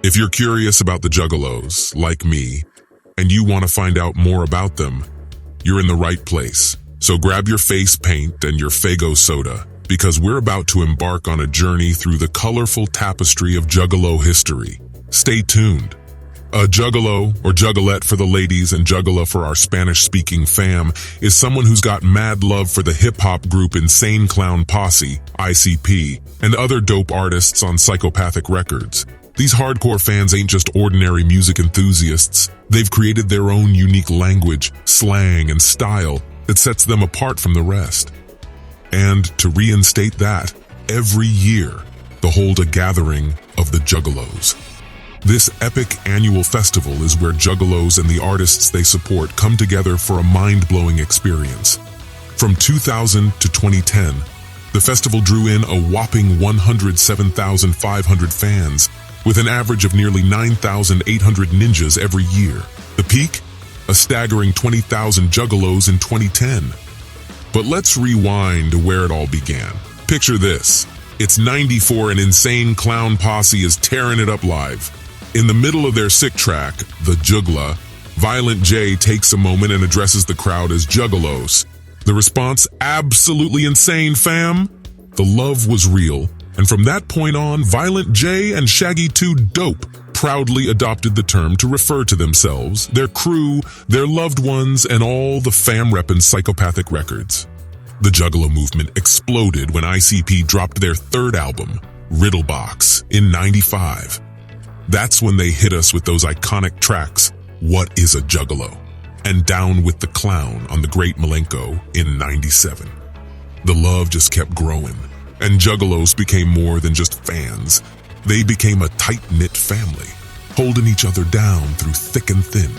If you're curious about the Juggalos, like me, and you want to find out more about them, you're in the right place. So grab your face paint and your Faygo soda, because we're about to embark on a journey through the colorful tapestry of Juggalo history. Stay tuned. A Juggalo, or Juggalette for the ladies and Juggala for our Spanish-speaking fam, is someone who's got mad love for the hip-hop group Insane Clown Posse, ICP, and other dope artists on Psychopathic Records. These hardcore fans ain't just ordinary music enthusiasts. They've created their own unique language, slang, and style that sets them apart from the rest. And to reinstate that, every year, they'll hold a gathering of the Juggalos. This epic annual festival is where Juggalos and the artists they support come together for a mind-blowing experience. From 2000 to 2010, the festival drew in a whopping 107,500 fans, with an average of nearly 9,800 ninjas every year. The peak? A staggering 20,000 Juggalos in 2010. But let's rewind to where it all began. Picture this. It's 94 and Insane Clown Posse is tearing it up live. In the middle of their sick track, The Juggla, Violent J takes a moment and addresses the crowd as Juggalos. The response, absolutely insane, fam. The love was real, and from that point on, Violent J and Shaggy 2 Dope proudly adopted the term to refer to themselves, their crew, their loved ones, and all the fam reppin' Psychopathic Records. The Juggalo movement exploded when ICP dropped their third album, Riddlebox, in '95. That's when they hit us with those iconic tracks, What is a Juggalo? And Down with the Clown on the Great Malenko in '97. The love just kept growing, and Juggalos became more than just fans. They became a tight-knit family, holding each other down through thick and thin.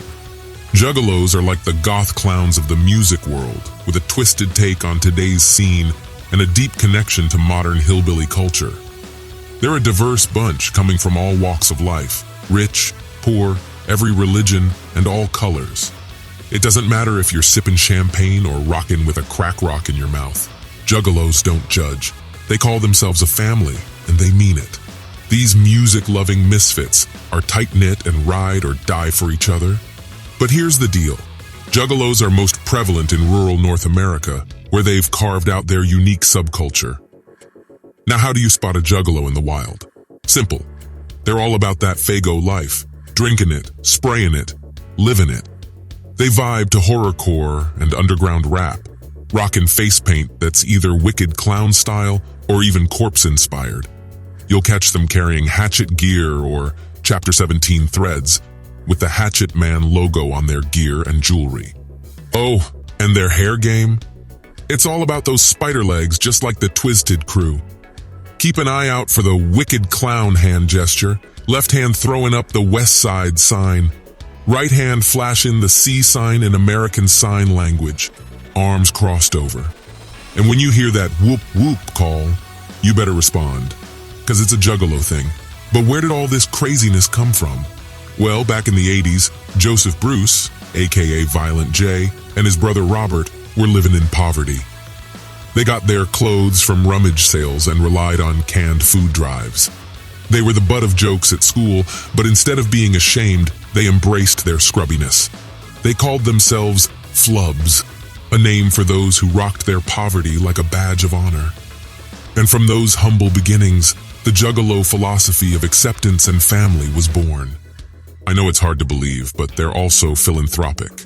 Juggalos are like the goth clowns of the music world, with a twisted take on today's scene and a deep connection to modern hillbilly culture. They're a diverse bunch coming from all walks of life, rich, poor, every religion, and all colors. It doesn't matter if you're sipping champagne or rocking with a crack rock in your mouth. Juggalos don't judge. They call themselves a family, and they mean it. These music-loving misfits are tight-knit and ride or die for each other. But here's the deal. Juggalos are most prevalent in rural North America, where they've carved out their unique subculture. Now, how do you spot a Juggalo in the wild? Simple. They're all about that Faygo life, drinking it, spraying it, living it. They vibe to horrorcore and underground rap, rockin' face paint that's either wicked clown style or even corpse-inspired. You'll catch them carrying hatchet gear or Chapter 17 threads, with the Hatchet Man logo on their gear and jewelry. Oh, and their hair game? It's all about those spider legs, just like the Twisted crew. Keep an eye out for the wicked clown hand gesture, left hand throwing up the West Side sign, right hand flashing the C sign in American Sign Language, arms crossed over. And when you hear that whoop whoop call, you better respond, because it's a Juggalo thing. But where did all this craziness come from? Well, back in the 80s, Joseph Bruce, aka Violent J, and his brother Robert were living in poverty. They got their clothes from rummage sales and relied on canned food drives. They were the butt of jokes at school, but instead of being ashamed, they embraced their scrubbiness. They called themselves flubs, a name for those who rocked their poverty like a badge of honor. And from those humble beginnings, the Juggalo philosophy of acceptance and family was born. I know it's hard to believe, but they're also philanthropic.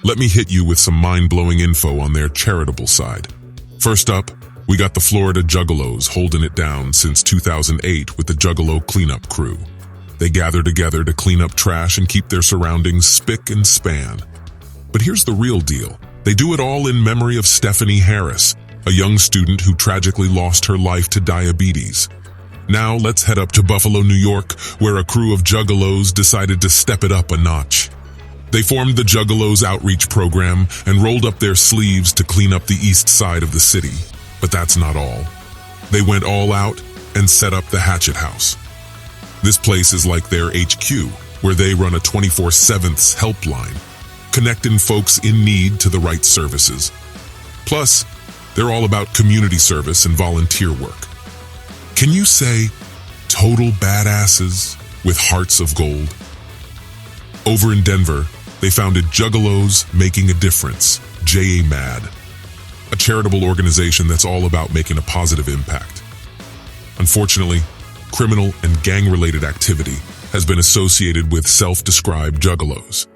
Let me hit you with some mind-blowing info on their charitable side. First up, we got the Florida Juggalos holding it down since 2008 with the Juggalo Cleanup Crew. They gather together to clean up trash and keep their surroundings spick and span. But here's the real deal. They do it all in memory of Stephanie Harris, a young student who tragically lost her life to diabetes. Now let's head up to Buffalo, New York, where a crew of Juggalos decided to step it up a notch. They formed the Juggalos Outreach Program and rolled up their sleeves to clean up the east side of the city. But that's not all. They went all out and set up the Hatchet House. This place is like their HQ, where they run a 24/7 helpline, connecting folks in need to the right services. Plus, they're all about community service and volunteer work. Can you say total badasses? with hearts of gold. Over in Denver, they founded Juggalos Making a Difference, JA-MAD, a charitable organization that's all about making a positive impact. Unfortunately, criminal and gang-related activity has been associated with self-described juggalos.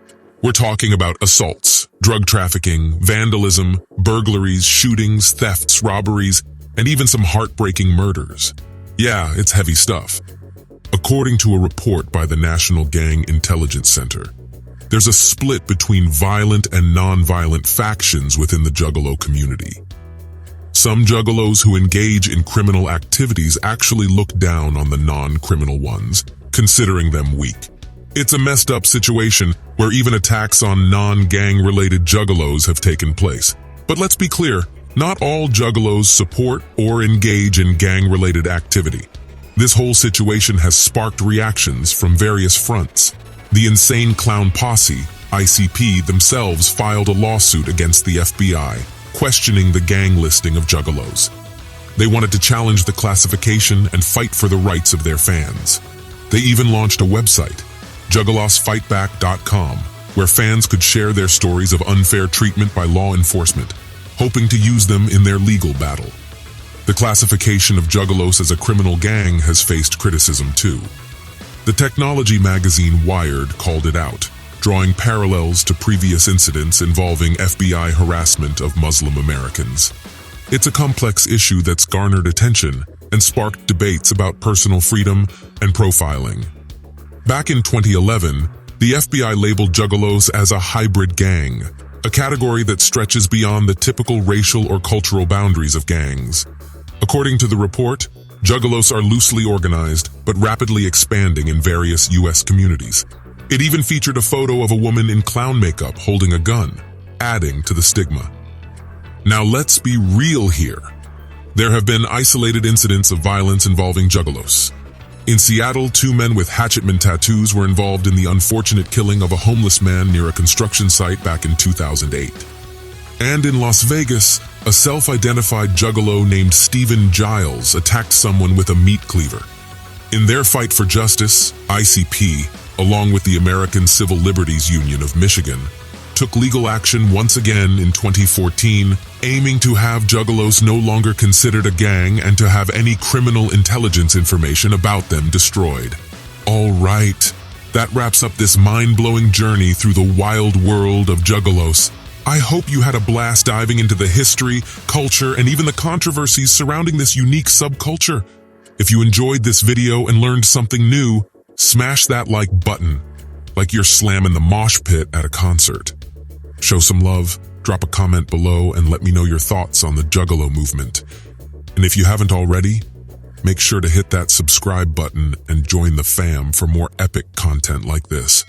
We're talking about assaults, drug trafficking, vandalism, burglaries, shootings, thefts, robberies, and even some heartbreaking murders. Yeah, it's heavy stuff. According to a report by the National Gang Intelligence Center, there's a split between violent and non-violent factions within the juggalo community. Some juggalos who engage in criminal activities actually look down on the non-criminal ones, considering them weak. It's a messed up situation where even attacks on non-gang-related juggalos have taken place. But let's be clear, not all juggalos support or engage in gang-related activity. This whole situation has sparked reactions from various fronts. The Insane Clown Posse, ICP, themselves filed a lawsuit against the FBI, questioning the gang listing of juggalos. They wanted to challenge the classification and fight for the rights of their fans. They even launched a website, juggalosfightback.com, where fans could share their stories of unfair treatment by law enforcement, hoping to use them in their legal battle. The classification of juggalos as a criminal gang has faced criticism too. The technology magazine Wired called it out, drawing parallels to previous incidents involving FBI harassment of Muslim Americans. It's a complex issue that's garnered attention and sparked debates about personal freedom and profiling. Back in 2011, the FBI labeled juggalos as a hybrid gang, a category that stretches beyond the typical racial or cultural boundaries of gangs. According to the report, juggalos are loosely organized but rapidly expanding in various U.S. communities. It even featured a photo of a woman in clown makeup holding a gun, adding to the stigma. Now let's be real here. There have been isolated incidents of violence involving juggalos. In Seattle, 2 men with hatchetman tattoos were involved in the unfortunate killing of a homeless man near a construction site back in 2008. And in Las Vegas, a self-identified juggalo named Stephen Giles attacked someone with a meat cleaver. In their fight for justice, ICP, along with the American Civil Liberties Union of Michigan, took legal action once again in 2014, aiming to have juggalos no longer considered a gang and to have any criminal intelligence information about them destroyed. All right, that wraps up this mind-blowing journey through the wild world of juggalos. I hope you had a blast diving into the history, culture, and even the controversies surrounding this unique subculture. If you enjoyed this video and learned something new, smash that like button, like you're slamming the mosh pit at a concert. Show some love, drop a comment below, and let me know your thoughts on the Juggalo movement. And if you haven't already, make sure to hit that subscribe button and join the fam for more epic content like this.